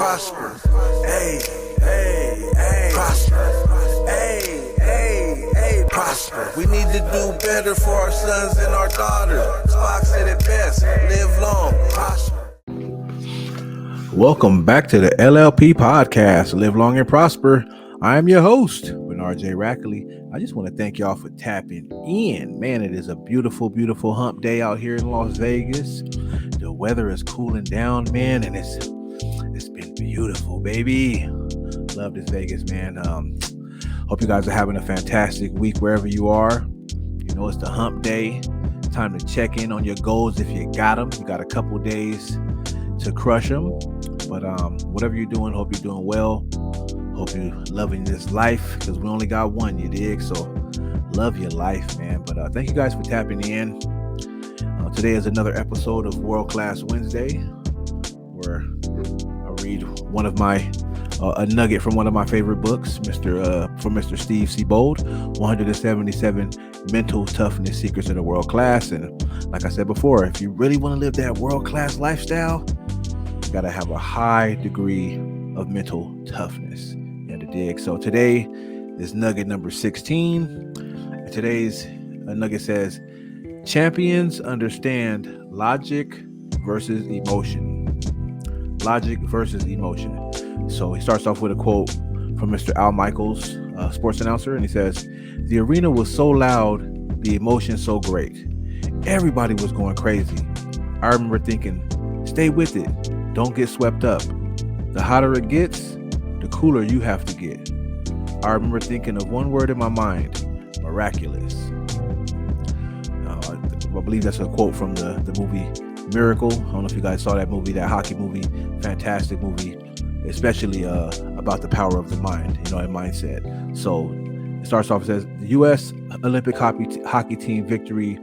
prosper. Hey, hey, hey, prosper. Hey, hey, hey, prosper. We need to do better for our sons and our daughters. Spock said it best, live long, prosper. Welcome back to the LLP podcast, Live Long and Prosper. I am your host, Bernard J. Rackley. I just want to thank y'all for tapping in. Man, it is a beautiful, beautiful hump day out here in Las Vegas. The weather is cooling down, man, and it's been beautiful, baby. Love this Vegas, man. Hope you guys are having a fantastic week wherever you are. You know, it's the hump day. Time to check in on your goals if you got them. You got a couple days to crush them. But whatever you're doing, hope you're doing well. Hope you're loving this life because we only got one, you dig? So love your life, man. But thank you guys for tapping in. Today is another episode of World Class Wednesday, where I read one of my a nugget from one of my favorite books, from Mr. Steve Siebold, 177 Mental Toughness Secrets of the World Class. And like I said before, if you really want to live that world class lifestyle, you got to have a high degree of mental toughness. You have to dig. So today is nugget number 16. And today's nugget says, champions understand logic versus emotion. Logic versus emotion. So he starts off with a quote from Mr. Al Michaels, sports announcer, and he says, the arena was so loud, the emotion so great. Everybody was going crazy. I remember thinking, stay with it. Don't get swept up. The hotter it gets, the cooler you have to get. I remember thinking of one word in my mind, miraculous. I believe that's a quote from the movie Miracle. I don't know if you guys saw that movie, that hockey movie, fantastic movie, especially about the power of the mind, and mindset. So it starts off, it says, the U.S. Olympic hockey team victory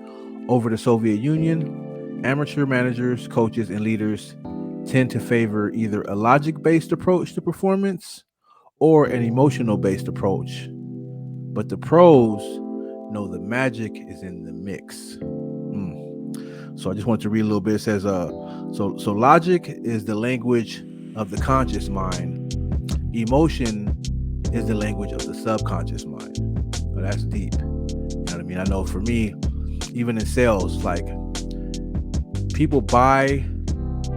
over the Soviet Union. Amateur managers, coaches, and leaders tend to favor either a logic-based approach to performance or an emotional-based approach. But the pros know the magic is in the mix. So I just wanted to read a little bit. It says, so logic is the language of the conscious mind. Emotion is the language of the subconscious mind. Now, that's deep. You know what I mean? I know for me, even in sales, like, people buy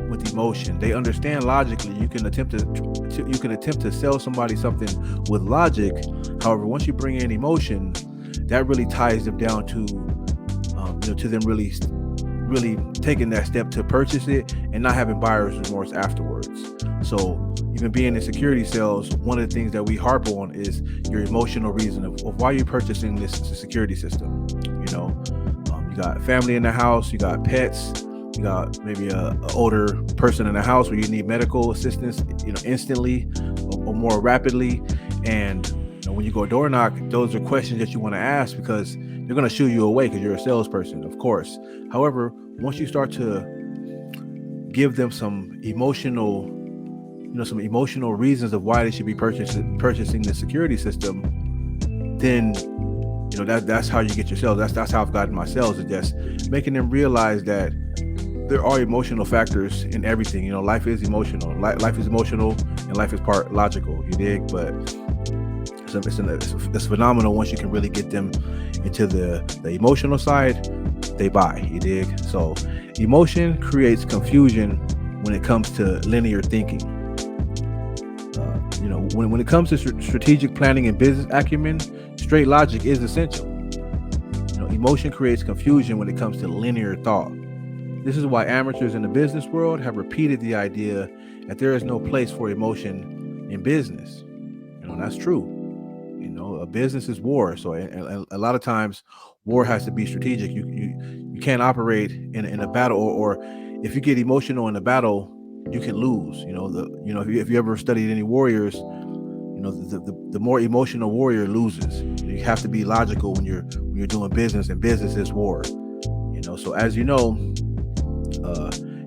with emotion. They understand logically. You can attempt to sell somebody something with logic. However, once you bring in emotion, that really ties them down to them really taking that step to purchase it and not having buyer's remorse afterwards. So even being in security sales, one of the things that we harp on is your emotional reason of why you're purchasing this security system. You got family in the house, you got pets, you got maybe a older person in the house where you need medical assistance, instantly or more rapidly. And when you go door knock, those are questions that you want to ask because they're going to shoo you away because you're a salesperson, of course. However, once you start to give them some emotional reasons of why they should be purchasing the security system, then that's how you get your sales. That's how I've gotten my sales, is just making them realize that there are emotional factors in everything. Life is emotional. Life is emotional, and life is part logical. You dig? But it's phenomenal once you can really get them into the emotional side. They buy. You dig? So emotion creates confusion when it comes to linear thinking. When it comes to strategic planning and business acumen, straight logic is essential. Emotion creates confusion when it comes to linear thought. This is why amateurs in the business world have repeated the idea that there is no place for emotion in business. That's true. A business is war. So a lot of times war has to be strategic. You can't operate in a battle, or if you get emotional in a battle, you can lose. If you ever studied any warriors, the more emotional warrior loses. You have to be logical when you're doing business, and business is war. So as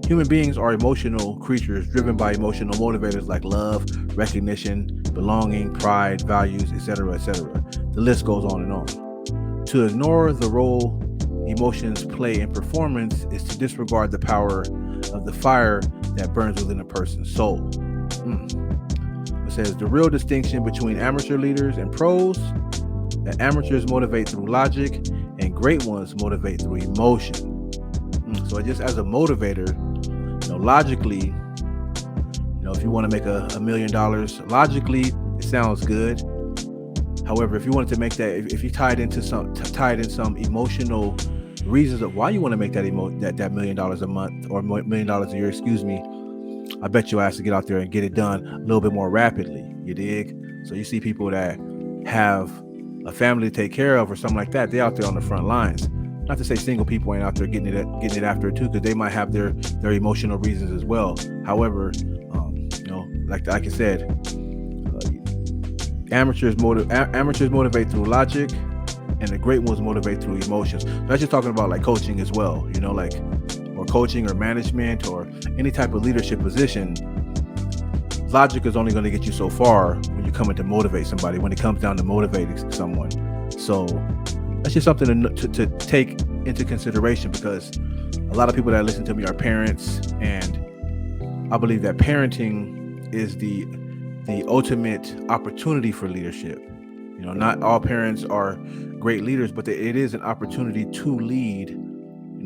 human beings are emotional creatures driven by emotional motivators like love, recognition, belonging, pride, values, etc., etc. The list goes on and on. To ignore the role emotions play in performance is to disregard the power of the fire that burns within a person's soul. says the real distinction between amateur leaders and pros, that amateurs motivate through logic and great ones motivate through emotion. So just as a motivator, logically, if you want to make $1 million, logically it sounds good. However, if you wanted to make that, if you tied in some emotional reasons of why you want to make that $1 million a month or $1 million a year, I bet you have to get out there and get it done a little bit more rapidly. You dig? So you see people that have a family to take care of or something like that, they're out there on the front lines. Not to say single people ain't out there getting it after it too, because they might have their emotional reasons as well. However, like I said, amateurs motivate through logic, and the great ones motivate through emotions. So that's just talking about like coaching as well, or coaching or management or any type of leadership position. Logic is only going to get you so far when you come in to motivate somebody, when it comes down to motivating someone. So that's just something to take into consideration, because a lot of people that listen to me are parents, and I believe that parenting is the ultimate opportunity for leadership. Not all parents are great leaders, but it is an opportunity to lead.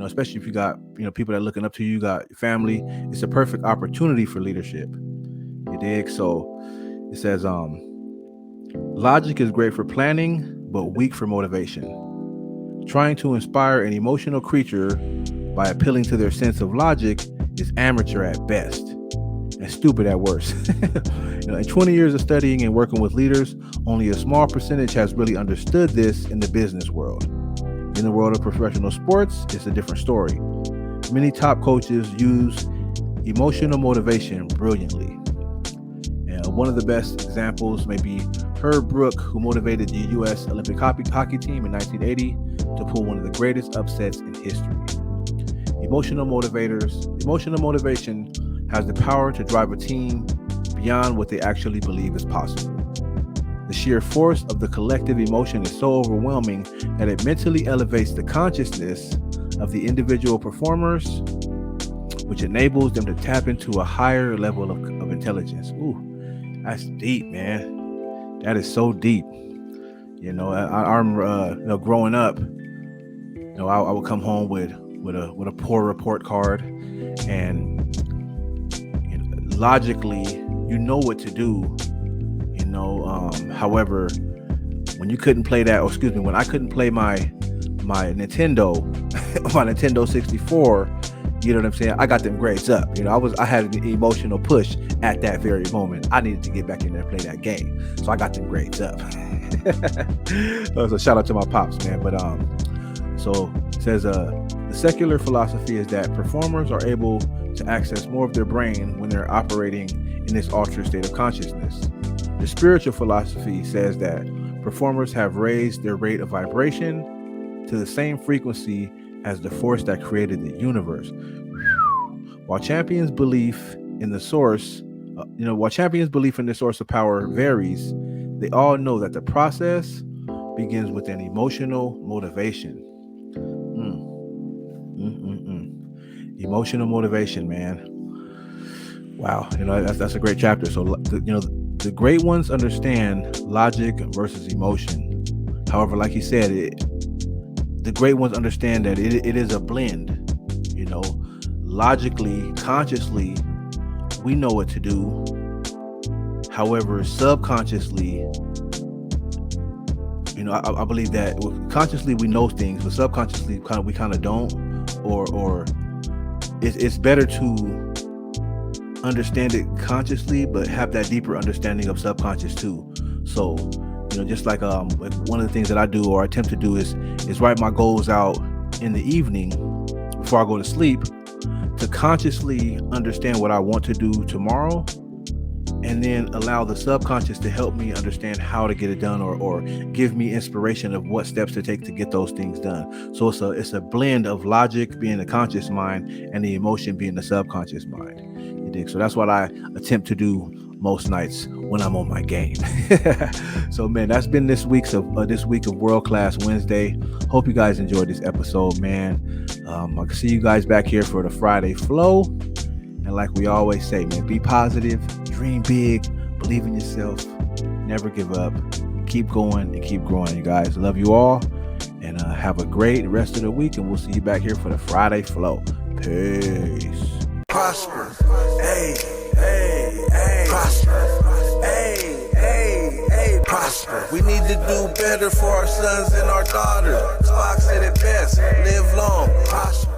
Especially if you got people that are looking up to you, you got family. It's a perfect opportunity for leadership. You dig? So it says, logic is great for planning, but weak for motivation. Trying to inspire an emotional creature by appealing to their sense of logic is amateur at best and stupid at worst. In 20 years of studying and working with leaders, only a small percentage has really understood this in the business world. In the world of professional sports, it's a different story. Many top coaches use emotional motivation brilliantly. And one of the best examples may be Herb Brooke, who motivated the U.S. Olympic hockey team in 1980 to pull one of the greatest upsets in history. Emotional motivation has the power to drive a team beyond what they actually believe is possible. The sheer force of the collective emotion is so overwhelming that it mentally elevates the consciousness of the individual performers, which enables them to tap into a higher level of intelligence. Ooh, that's deep, man. That is so deep. I'm growing up, I would come home with a poor report card, and logically, what to do. However, when you couldn't play that, when I couldn't play my Nintendo, my Nintendo 64, you know what I'm saying? I got them grades up. I had an emotional push at that very moment. I needed to get back in there and play that game, so I got them grades up. So shout out to my pops, man. But so it says the secular philosophy is that performers are able to access more of their brain when they're operating in this altered state of consciousness. The spiritual philosophy says that performers have raised their rate of vibration to the same frequency as the force that created the universe. While champions' belief in the source of power varies, they all know that the process begins with an emotional motivation. Emotional motivation, man. Wow, that's a great chapter. So the great ones understand logic versus emotion. However, like he said, the great ones understand that it is a blend. Logically, consciously, we know what to do. However, subconsciously, I believe that consciously we know things, but subconsciously we kind of don't, or it's better to understand it consciously, but have that deeper understanding of subconscious too. So, just like one of the things that I do or attempt to do is write my goals out in the evening before I go to sleep, to consciously understand what I want to do tomorrow, and then allow the subconscious to help me understand how to get it done, or give me inspiration of what steps to take to get those things done. So it's a blend of logic being the conscious mind and the emotion being the subconscious mind. You dig? So that's what I attempt to do most nights when I'm on my game. So man, that's been this week of World Class Wednesday. Hope you guys enjoyed this episode, man. I'll see you guys back here for the Friday flow. And like we always say, man, be positive, dream big, believe in yourself, never give up, keep going and keep growing, you guys. Love you all, and have a great rest of the week, and we'll see you back here for the Friday Flow. Peace. Prosper, hey, hey, hey, prosper, hey, hey, hey, prosper. We need to do better for our sons and our daughters. Spock said it best, live long, prosper.